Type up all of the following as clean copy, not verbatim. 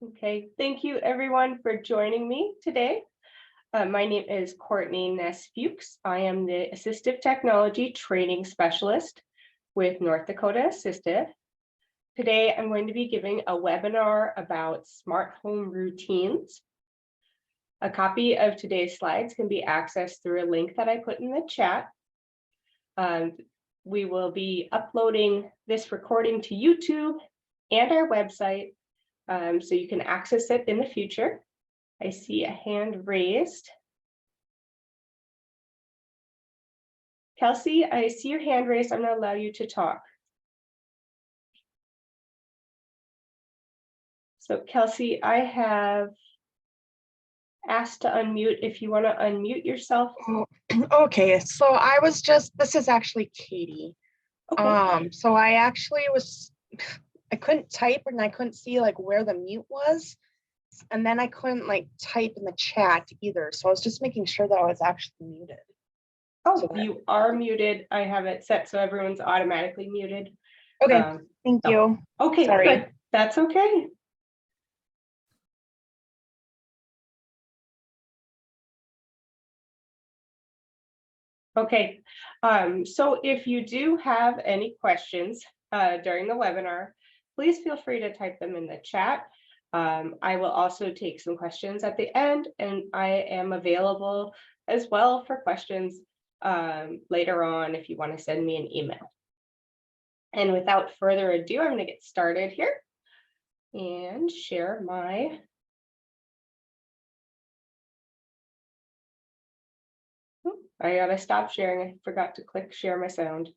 Okay, thank you everyone for joining me today. My name is Courtney Ness-Fuchs. I am the Assistive Technology Training Specialist with North Dakota Assistive. Today, I'm going to be giving a webinar about smart home routines. A copy of today's slides can be accessed through a link that I put in the chat. We will be uploading this recording to YouTube and our website, so you can access it in the future. I see a hand raised. Kelsey, I see your hand raised. I'm going to allow you to talk. So Kelsey, I have asked to unmute if you want to unmute yourself. Okay, so I was this is actually Katie. Okay. So I couldn't type and I couldn't see like where the mute was. And then I couldn't like type in the chat either. So I was just making sure that I was actually muted. Oh, so you are muted. I have it set so everyone's automatically muted. Okay, thank you. Okay, sorry. Good. That's okay. Okay, so if you do have any questions during the webinar, please feel free to type them in the chat. I will also take some questions at the end, and I am available as well for questions later on if you want to send me an email. And without further ado, I'm going to get started here and share my I gotta stop sharing. I forgot to click share my sound.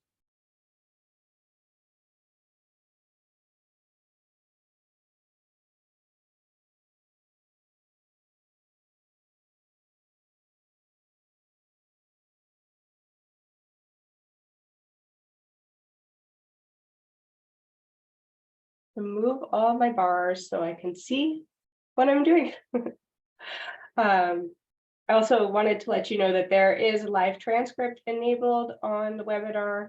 Move all my bars so I can see what I'm doing. I also wanted to let you know that there is a live transcript enabled on the webinar.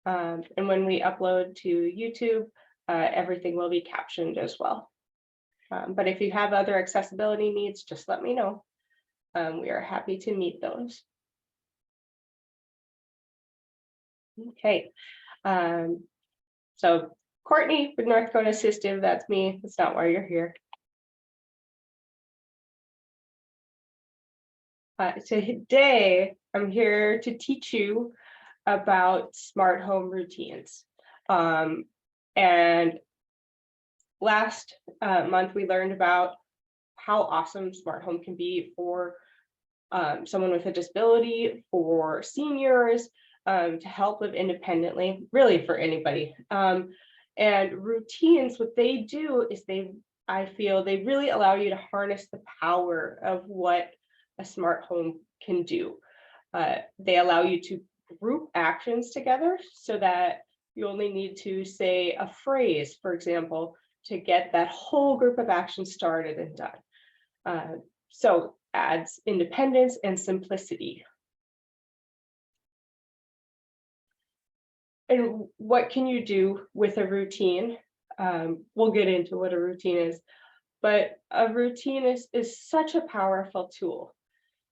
And when we upload to YouTube, everything will be captioned as well. But if you have other accessibility needs, just let me know. We are happy to meet those. Okay. So Courtney with North Dakota Assistive, that's me. That's not why you're here. So today I'm here to teach you about smart home routines. And last month we learned about how awesome smart home can be for someone with a disability, for seniors, to help live independently, really for anybody. And routines, what they do is I feel they really allow you to harness the power of what a smart home can do. They allow you to group actions together so that you only need to say a phrase, for example, to get that whole group of actions started and done. So adds independence and simplicity. And what can you do with a routine? We'll get into what a routine is, but a routine is such a powerful tool.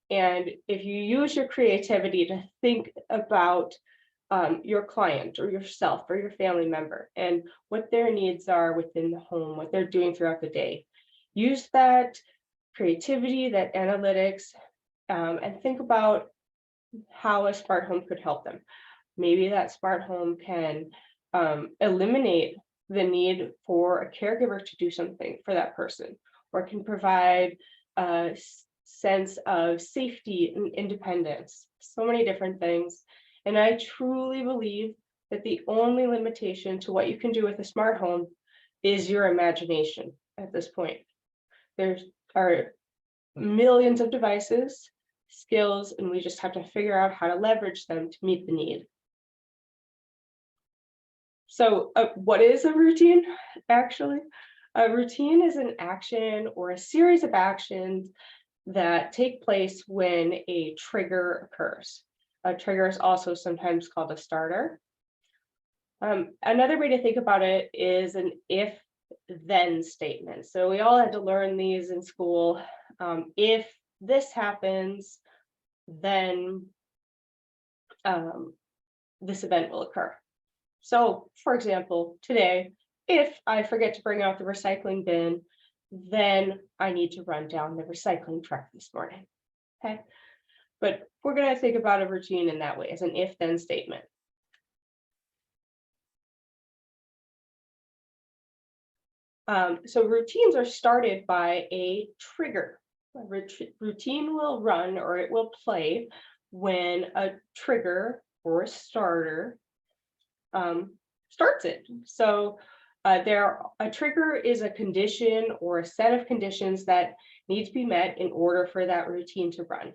And if you use your creativity to think about your client or yourself or your family member and what their needs are within the home, what they're doing throughout the day, use that creativity, that analytics, and think about how a smart home could help them. Maybe that smart home can eliminate the need for a caregiver to do something for that person, or can provide a sense of safety and independence, so many different things. And I truly believe that the only limitation to what you can do with a smart home is your imagination at this point. There are millions of devices, skills, and we just have to figure out how to leverage them to meet the need. So what is a routine, actually? A routine is an action or a series of actions that take place when a trigger occurs. A trigger is also sometimes called a starter. Another way to think about it is an if then statements. So we all had to learn these in school. If this happens, then this event will occur. So, for example, today, if I forget to bring out the recycling bin, then I need to run down the recycling truck this morning. Okay. But we're going to think about a routine in that way as an if then statement. So routines are started by a trigger. A routine will run or it will play when a trigger or a starter starts it. So a trigger is a condition or a set of conditions that need to be met in order for that routine to run.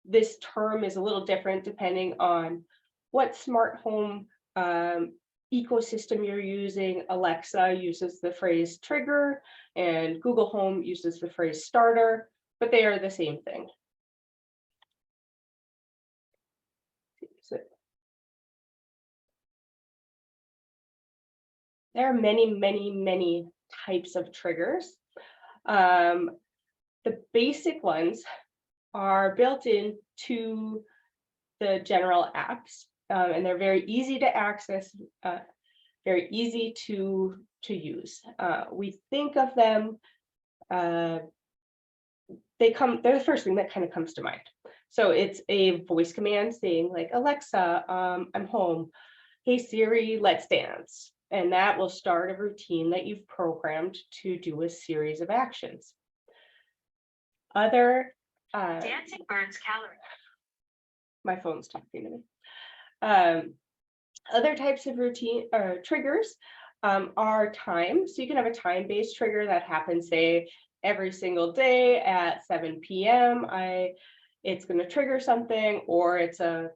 This term is a little different depending on what smart home ecosystem you're using. Alexa uses the phrase trigger and Google Home uses the phrase starter, but they are the same thing. So there are many types of triggers. The basic ones are built into the general apps, and they're very easy to access, very easy to use. We think of them, they're the first thing that kind of comes to mind. So it's a voice command saying like, Alexa, I'm home. Hey Siri, let's dance. And that will start a routine that you've programmed to do a series of actions. Other dancing burns calories. My phone's talking to me. Other types of routine or triggers are time. So you can have a time-based trigger that happens, say, every single day at 7 p.m. It's going to trigger something, or it's on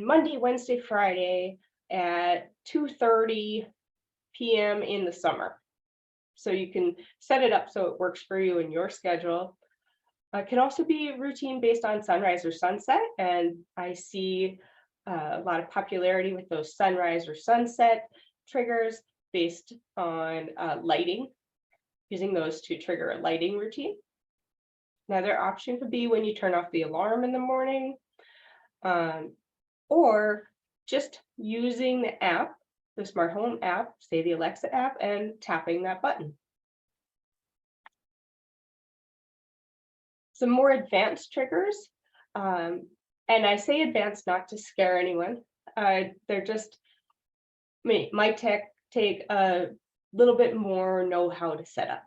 Monday, Wednesday, Friday at 2:30 p.m. in the summer. So you can set it up so it works for you in your schedule. It can also be routine based on sunrise or sunset, and I see a lot of popularity with those sunrise or sunset triggers based on lighting, using those to trigger a lighting routine. Another option could be when you turn off the alarm in the morning, or just using the app, the smart home app, say the Alexa app, and tapping that button. Some more advanced triggers, and I say advanced not to scare anyone. They're just might take a little bit more know-how to set up.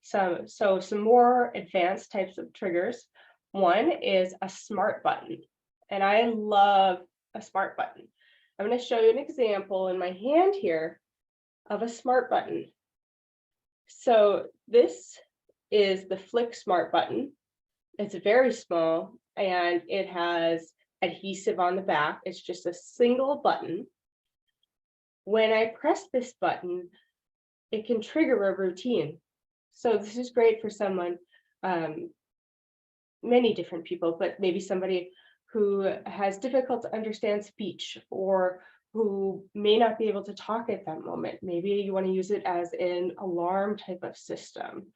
So some more advanced types of triggers. One is a smart button, and I love a smart button. I'm going to show you an example in my hand here of a smart button. So this is the Flick Smart button. It's very small and it has adhesive on the back. It's just a single button. When I press this button, it can trigger a routine. So this is great for someone, many different people, but maybe somebody who has difficult to understand speech or who may not be able to talk at that moment. Maybe you want to use it as an alarm type of system.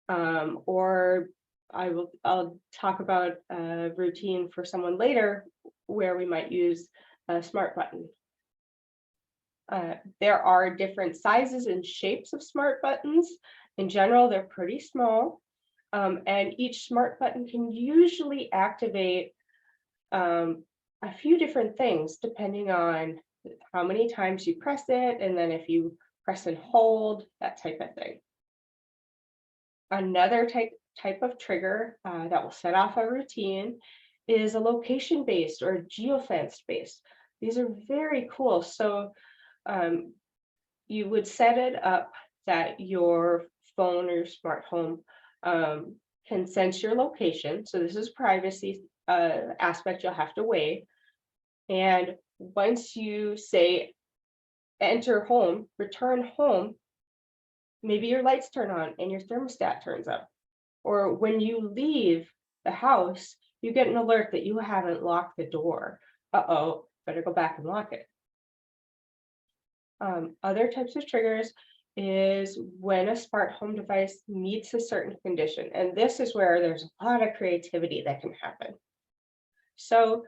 Or I'll talk about a routine for someone later where we might use a smart button. There are different sizes and shapes of smart buttons. In general, they're pretty small, and each smart button can usually activate a few different things depending on how many times you press it, and then if you press and hold, that type of thing. Another type of trigger that will set off a routine is a location-based or geofence-based. These are very cool. So you would set it up that your phone or your smart home can sense your location. So this is privacy aspect you'll have to weigh. And once you say enter home, return home, maybe your lights turn on and your thermostat turns up. Or when you leave the house, you get an alert that you haven't locked the door. Uh-oh, better go back and lock it. Other types of triggers is when a smart home device meets a certain condition. And this is where there's a lot of creativity that can happen. So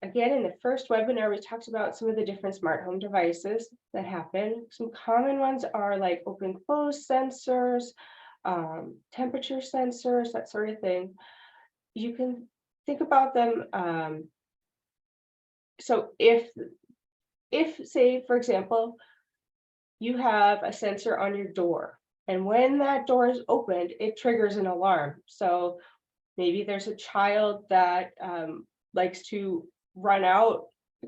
again, in the first webinar, we talked about some of the different smart home devices that happen. Some common ones are like open close sensors, temperature sensors, that sort of thing. You can think about them. So if say, for example, you have a sensor on your door, and when that door is opened, it triggers an alarm. So maybe there's a child that likes to run out,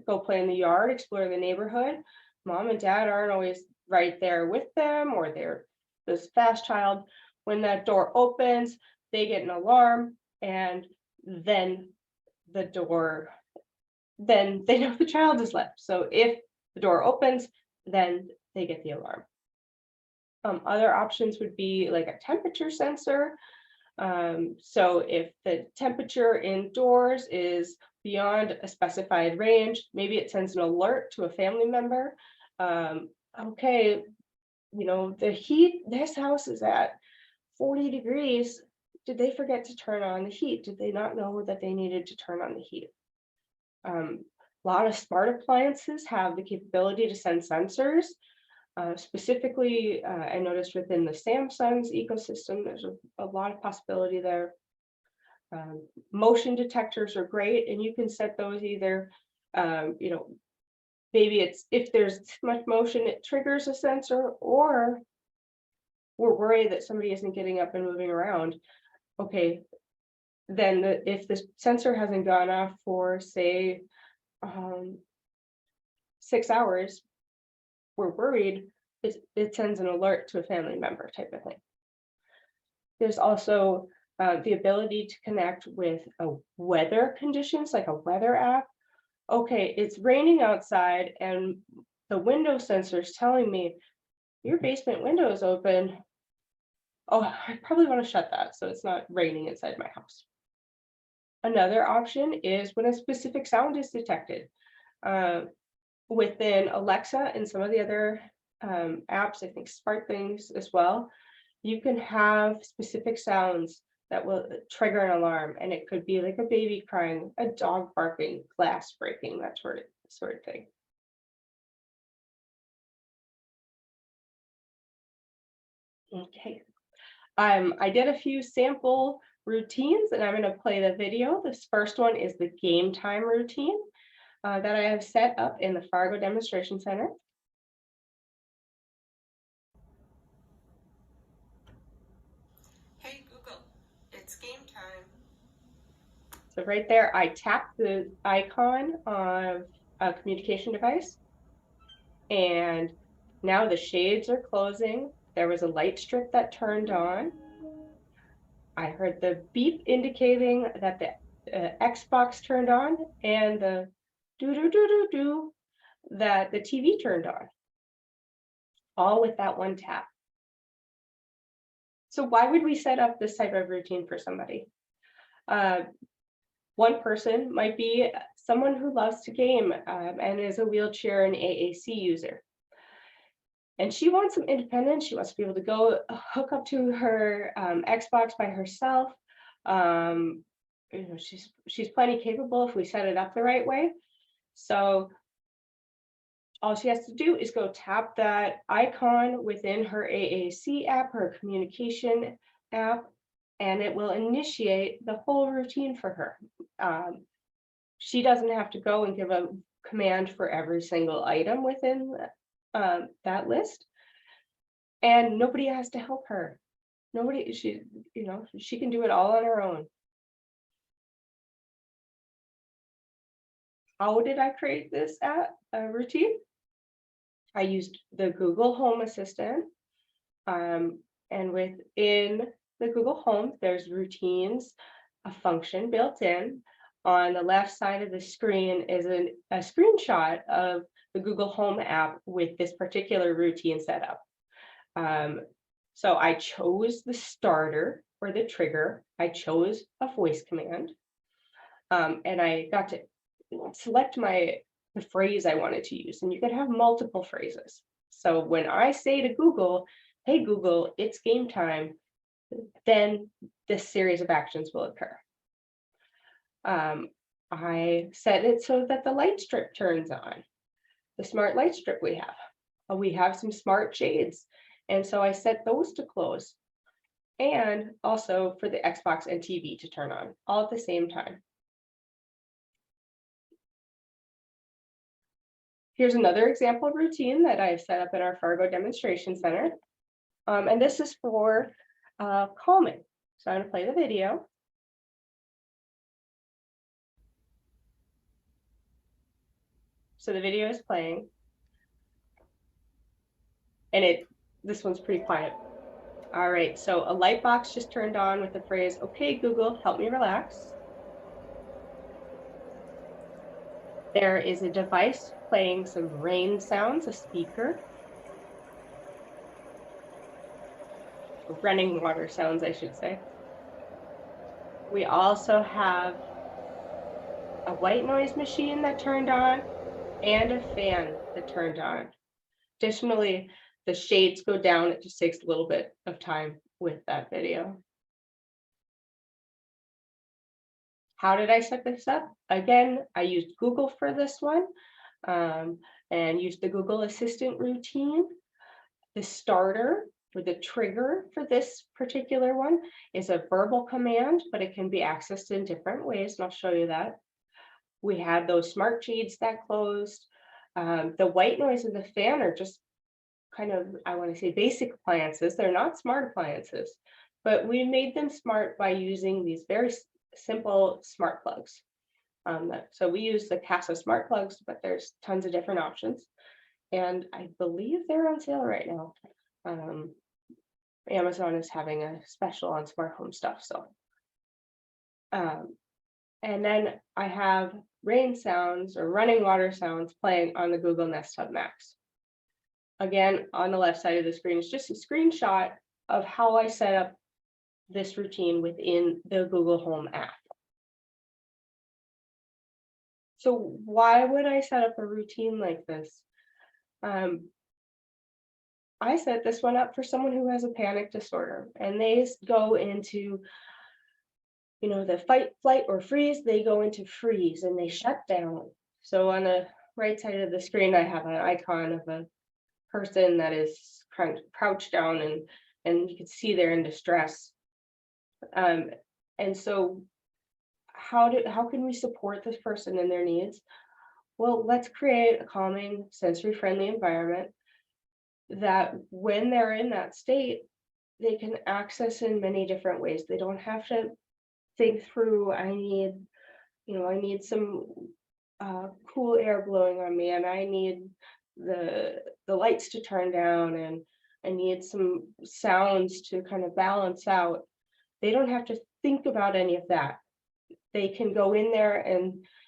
go play in the yard, explore the neighborhood. Mom and dad aren't always right there with them, or they're this fast child. When that door opens, they get an alarm, and then the door, then they know the child is left. So if the door opens, then they get the alarm. Other options would be like a temperature sensor. So if the temperature indoors is beyond a specified range, maybe it sends an alert to a family member. Okay, the heat, this house is at 40 degrees. Did they forget to turn on the heat? Did they not know that they needed to turn on the heat? A lot of smart appliances have the capability to send sensors. Specifically, I noticed within the Samsung's ecosystem, there's a lot of possibility there. Motion detectors are great, and you can set those either, maybe it's if there's too much motion, it triggers a sensor, or we're worried that somebody isn't getting up and moving around. Okay, then if the sensor hasn't gone off for, say, 6 hours, we're worried, it sends an alert to a family member type of thing. There's also the ability to connect with weather conditions, like a weather app. Okay, it's raining outside and the window sensor is telling me your basement window is open. Oh, I probably want to shut that so it's not raining inside my house. Another option is when a specific sound is detected. Within Alexa and some of the other apps, I think SmartThings as well, you can have specific sounds that will trigger an alarm, and it could be like a baby crying, a dog barking, glass breaking, that sort of thing. Okay, I did a few sample routines, and I'm going to play the video. This first one is the game time routine that I have set up in the Fargo Demonstration Center. Hey Google, it's game time. So right there, I tap the icon of a communication device, and now the shades are closing. There was a light strip that turned on. I heard the beep indicating that the Xbox turned on, and the do that the TV turned on, all with that one tap. So why would we set up this type of routine for somebody? One person might be someone who loves to game and is a wheelchair and AAC user. And she wants some independence. She wants to be able to go hook up to her Xbox by herself. She's plenty capable if we set it up the right way. So all she has to do is go tap that icon within her AAC app, her communication app, and it will initiate the whole routine for her. She doesn't have to go and give a command for every single item within that list, and nobody has to help her. She can do it all on her own. How did I create this routine? I used the Google Home Assistant, and within the Google Home, there's routines, a function built in. On the left side of the screen is a screenshot of the Google Home app with this particular routine set up. So I chose the starter or the trigger. I chose a voice command, and I got to select my the phrase I wanted to use, and you could have multiple phrases. So when I say to Google, hey Google, it's game time, then this series of actions will occur. I set it so that the light strip turns on, the smart light strip we have. We have some smart shades, and so I set those to close, and also for the Xbox and TV to turn on, all at the same time. Here's another example routine that I've set up in our Fargo demonstration center. And this is for calming. So I'm going to play the video. So the video is playing. And this one's pretty quiet. All right, so a light box just turned on with the phrase, okay, Google, help me relax. There is a device playing some rain sounds, a speaker. Running water sounds, I should say. We also have a white noise machine that turned on and a fan that turned on. Additionally, the shades go down. It just takes a little bit of time with that video. How did I set this up? Again, I used Google for this one and used the Google Assistant routine. The starter or the trigger for this particular one is a verbal command, but it can be accessed in different ways, and I'll show you that. We had those smart shades that closed. The white noise and the fan are just kind of, I want to say, basic appliances. They're not smart appliances, but we made them smart by using these very simple smart plugs. So we use the Casa smart plugs, but there's tons of different options. And I believe they're on sale right now. Amazon is having a special on smart home stuff. So, and then I have rain sounds or running water sounds playing on the Google Nest Hub Max. Again, on the left side of the screen is just a screenshot of how I set up this routine within the Google Home app. So why would I set up a routine like this? I set this one up for someone who has a panic disorder, and they go into, the fight, flight, or freeze. They go into freeze and they shut down. So on the right side of the screen, I have an icon of a person that is crouched down, and you can see they're in distress. And so how can we support this person in their needs? Well, let's create a calming, sensory-friendly environment that when they're in that state, they can access in many different ways. They don't have to think through, I need some cool air blowing on me, and I need the lights to turn down, and I need some sounds to kind of balance out. They don't have to think about any of that. They can go in there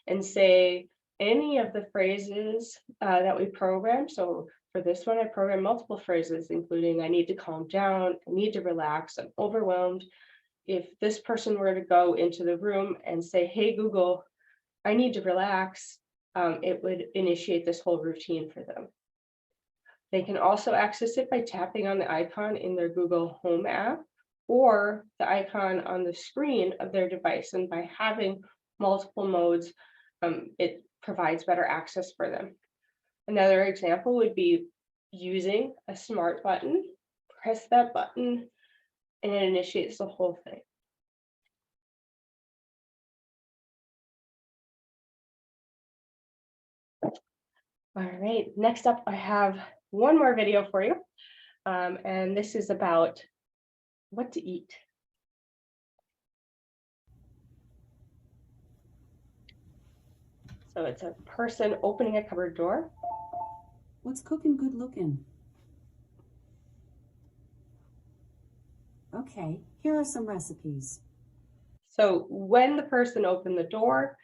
and say any of the phrases that we program. So for this one, I programmed multiple phrases, including I need to calm down, I need to relax, I'm overwhelmed. If this person were to go into the room and say, hey, Google, I need to relax, it would initiate this whole routine for them. They can also access it by tapping on the icon in their Google Home app or the icon on the screen of their device. And by having multiple modes, it provides better access for them. Another example would be using a smart button. Press that button and it initiates the whole thing. All right, next up, I have one more video for you. And this is about what to eat. So it's a person opening a cupboard door. What's cooking good looking? Okay, here are some recipes. So when the person opened the door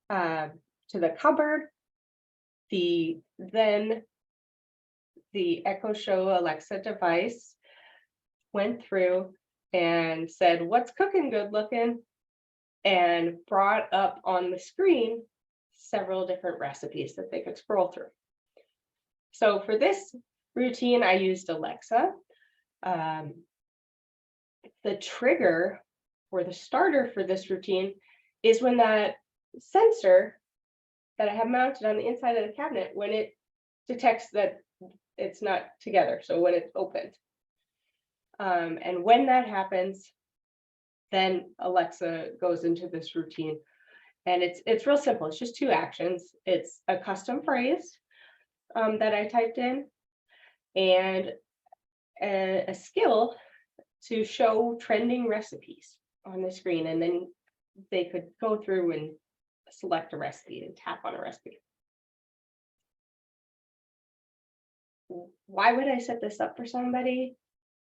to the cupboard, then the Echo Show Alexa device went through and said, what's cooking good looking? And brought up on the screen several different recipes that they could scroll through. So for this routine, I used Alexa. The trigger or the starter for this routine is when that sensor that I have mounted on the inside of the cabinet, when it detects that it's not together, so when it's opened. And when that happens, then Alexa goes into this routine. And it's real simple. It's just 2 actions. It's a custom phrase that I typed in, and a skill to show trending recipes on the screen. And then they could go through and select a recipe and tap on a recipe. Why would I set this up for somebody?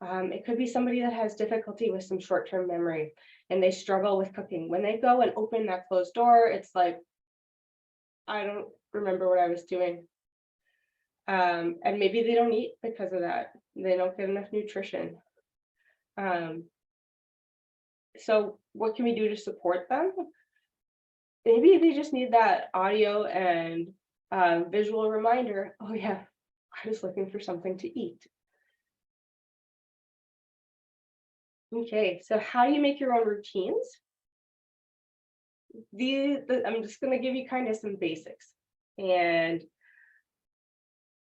It could be somebody that has difficulty with some short-term memory and they struggle with cooking. When they go and open that closed door, it's like, I don't remember what I was doing. And maybe they don't eat because of that. They don't get enough nutrition. So what can we do to support them? Maybe they just need that audio and visual reminder. Oh yeah, I was looking for something to eat. Okay, so how do you make your own routines? I'm just going to give you kind of some basics. And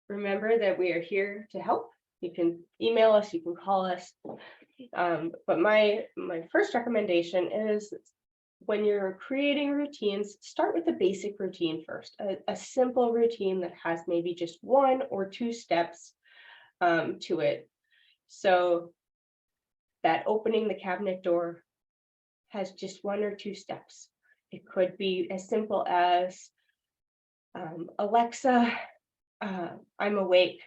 remember that we are here to help. You can email us, you can call us. But my first recommendation is, when you're creating routines, start with a basic routine first, a simple routine that has maybe just 1 or 2 steps to it. So that opening the cabinet door has just 1 or 2 steps. It could be as simple as Alexa, I'm awake,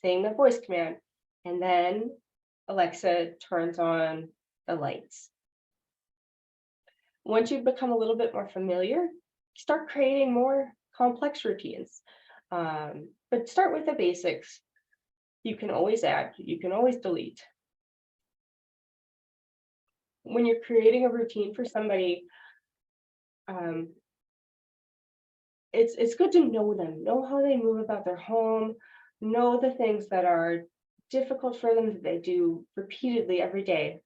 saying the voice command, and then Alexa turns on the lights. Once you've become a little bit more familiar, start creating more complex routines. But start with the basics. You can always add, you can always delete. When you're creating a routine for somebody, it's good to know them, know how they move about their home, know the things that are difficult for them that they do repeatedly every day.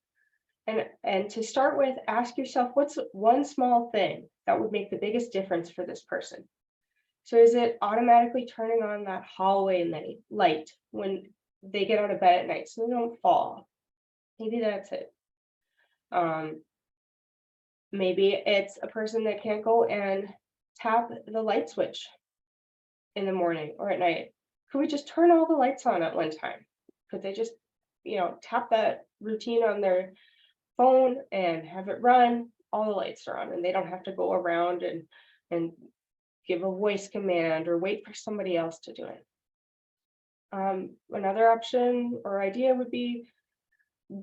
And to start with, ask yourself, what's 1 small thing that would make the biggest difference for this person? So is it automatically turning on that hallway light when they get out of bed at night so they don't fall? Maybe that's it. Maybe it's a person that can't go and tap the light switch in the morning or at night. Could we just turn all the lights on at one time? Could they just, tap that routine on their phone and have it run? All the lights are on and they don't have to go around and give a voice command or wait for somebody else to do it. Another option or idea would be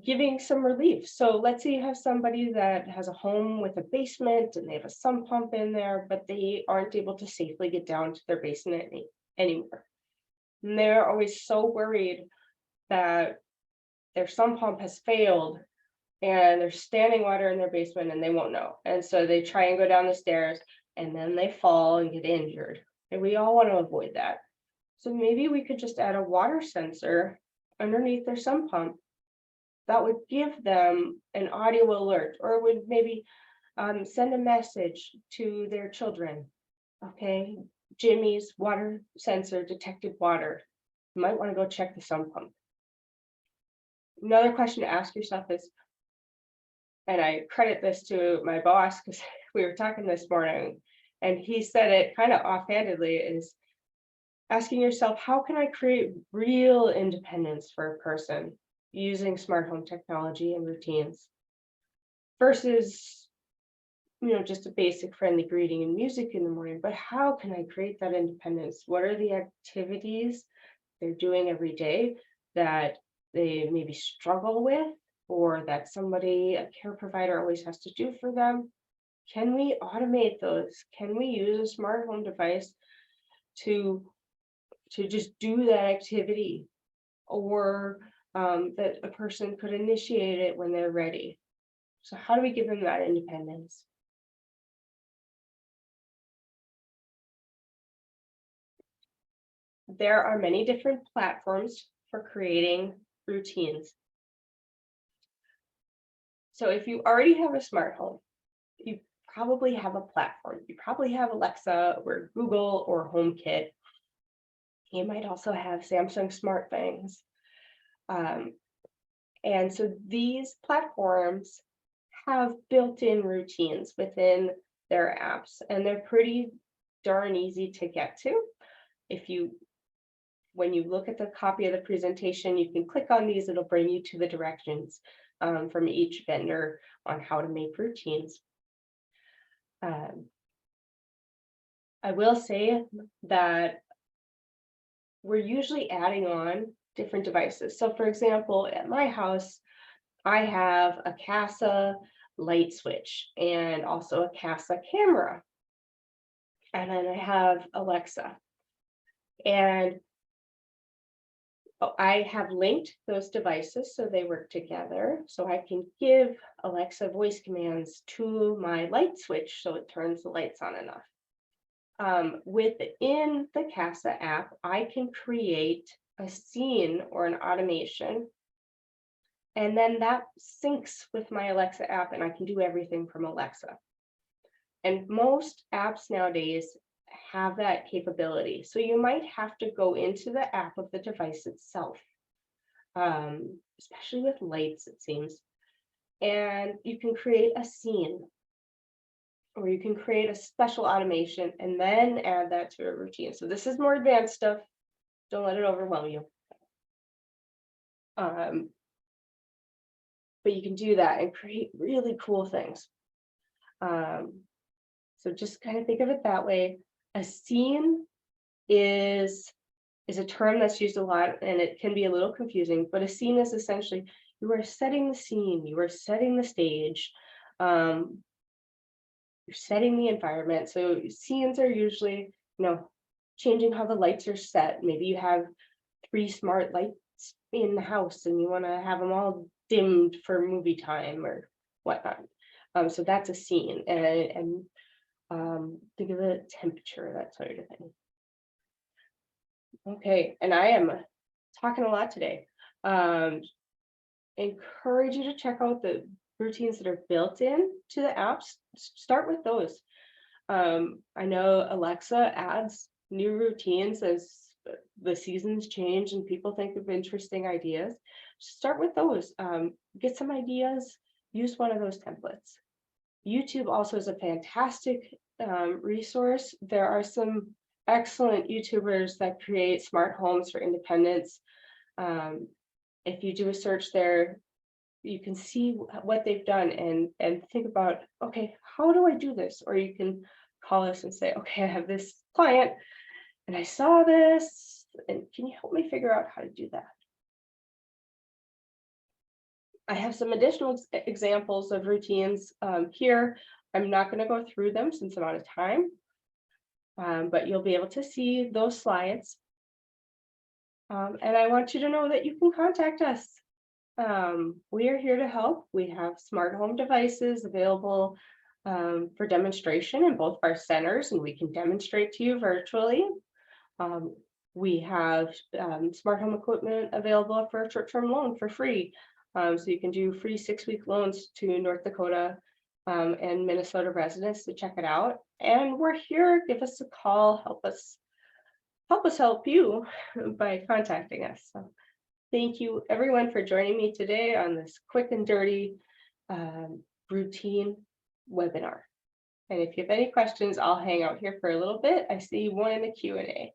giving some relief. So let's say you have somebody that has a home with a basement and they have a sump pump in there, but they aren't able to safely get down to their basement anymore. And they're always so worried that their sump pump has failed and there's standing water in their basement and they won't know. And so they try and go down the stairs and then they fall and get injured. And we all want to avoid that. So maybe we could just add a water sensor underneath their sump pump that would give them an audio alert, or would maybe send a message to their children. Okay, Jimmy's water sensor detected water. You might want to go check the sump pump. Another question to ask yourself is, and I credit this to my boss because we were talking this morning and he said it kind of offhandedly, is asking yourself, how can I create real independence for a person using smart home technology and routines versus, just a basic friendly greeting and music in the morning, but how can I create that independence? What are the activities they're doing every day that they maybe struggle with, or that somebody, a care provider, always has to do for them? Can we automate those? Can we use a smart home device to just do that activity, or that a person could initiate it when they're ready? So how do we give them that independence? there are many different platforms for creating routines. So if you already have a smart home, you probably have a platform. You probably have Alexa or Google or HomeKit. You might also have Samsung Smart Things. And so these platforms have built-in routines within their apps, and they're pretty darn easy to get to. When you look at the copy of the presentation, you can click on these, it'll bring you to the directions from each vendor on how to make routines. I will say that we're usually adding on different devices. So for example, at my house, I have a CASA light switch and also a CASA camera. And then I have Alexa. And I have linked those devices so they work together. So I can give Alexa voice commands to my light switch so it turns the lights on and off. Within the CASA app, I can create a scene or an automation, and then that syncs with my Alexa app, and I can do everything from Alexa. And most apps nowadays have that capability. So you might have to go into the app of the device itself, especially with lights, it seems. And you can create a scene, or you can create a special automation and then add that to a routine. So this is more advanced stuff. Don't let it overwhelm you. But you can do that and create really cool things. So just kind of think of it that way. A scene is a term that's used a lot, and it can be a little confusing, but a scene is essentially you are setting the scene, you are setting the stage, you're setting the environment. So scenes are usually, changing how the lights are set. Maybe you have 3 smart lights in the house and you want to have them all dimmed for movie time or whatnot. So that's a scene, and think of the temperature, that sort of thing. Okay, and I am talking a lot today. Encourage you to check out the routines that are built in to the apps. Start with those. I know Alexa adds new routines as the seasons change and people think of interesting ideas. Start with those. Get some ideas, use one of those templates. YouTube also is a fantastic resource. There are some excellent YouTubers that create smart homes for independents. If you do a search there, you can see what they've done and think about, okay, how do I do this? Or you can call us and say, okay, I have this client and I saw this, and can you help me figure out how to do that? I have some additional examples of routines here. I'm not going to go through them since I'm out of time, but you'll be able to see those slides. And I want you to know that you can contact us. We are here to help. We have smart home devices available for demonstration in both our centers, and we can demonstrate to you virtually. We have smart home equipment available for a short-term loan for free. So you can do free 6-week loans to North Dakota and Minnesota residents to check it out. And we're here. Give us a call. Help us help you by contacting us. So thank you everyone for joining me today on this quick and dirty routine webinar. And if you have any questions, I'll hang out here for a little bit. I see one in the Q&A.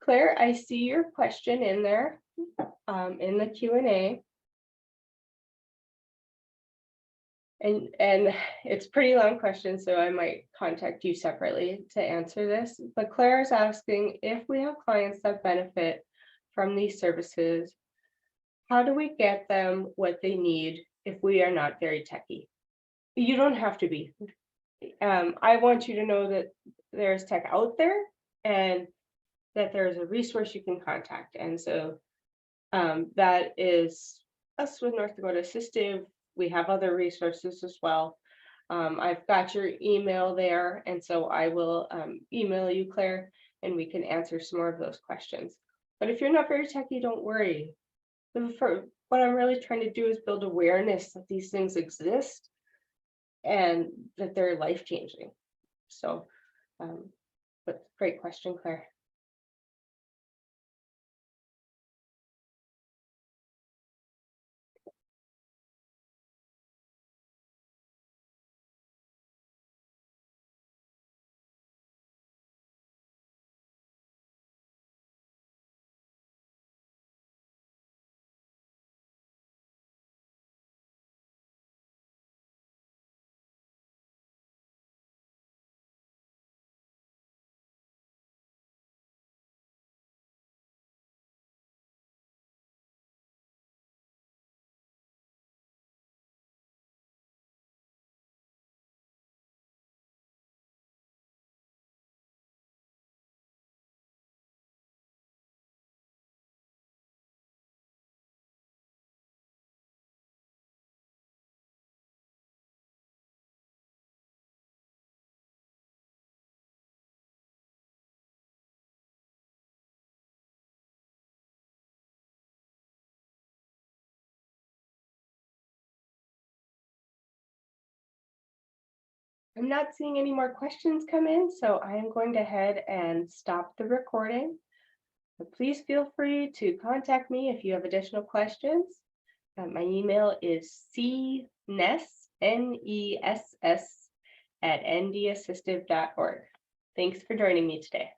Claire, I see your question in there in the Q&A. And it's a pretty long question, so I might contact you separately to answer this. But Claire is asking, if we have clients that benefit from these services, how do we get them what they need if we are not very techy? You don't have to be. I want you to know that there's tech out there, and that there's a resource you can contact. And so that is us with North Dakota Assistive. We have other resources as well. I've got your email there, and so I will email you, Claire, and we can answer some more of those questions. But if you're not very techy, don't worry. What I'm really trying to do is build awareness that these things exist and that they're life-changing. So, but great question, Claire. I'm not seeing any more questions come in, so I am going to head and stop the recording. But please feel free to contact me if you have additional questions. My email is cness, NESS, @ndassistive.org. Thanks for joining me today.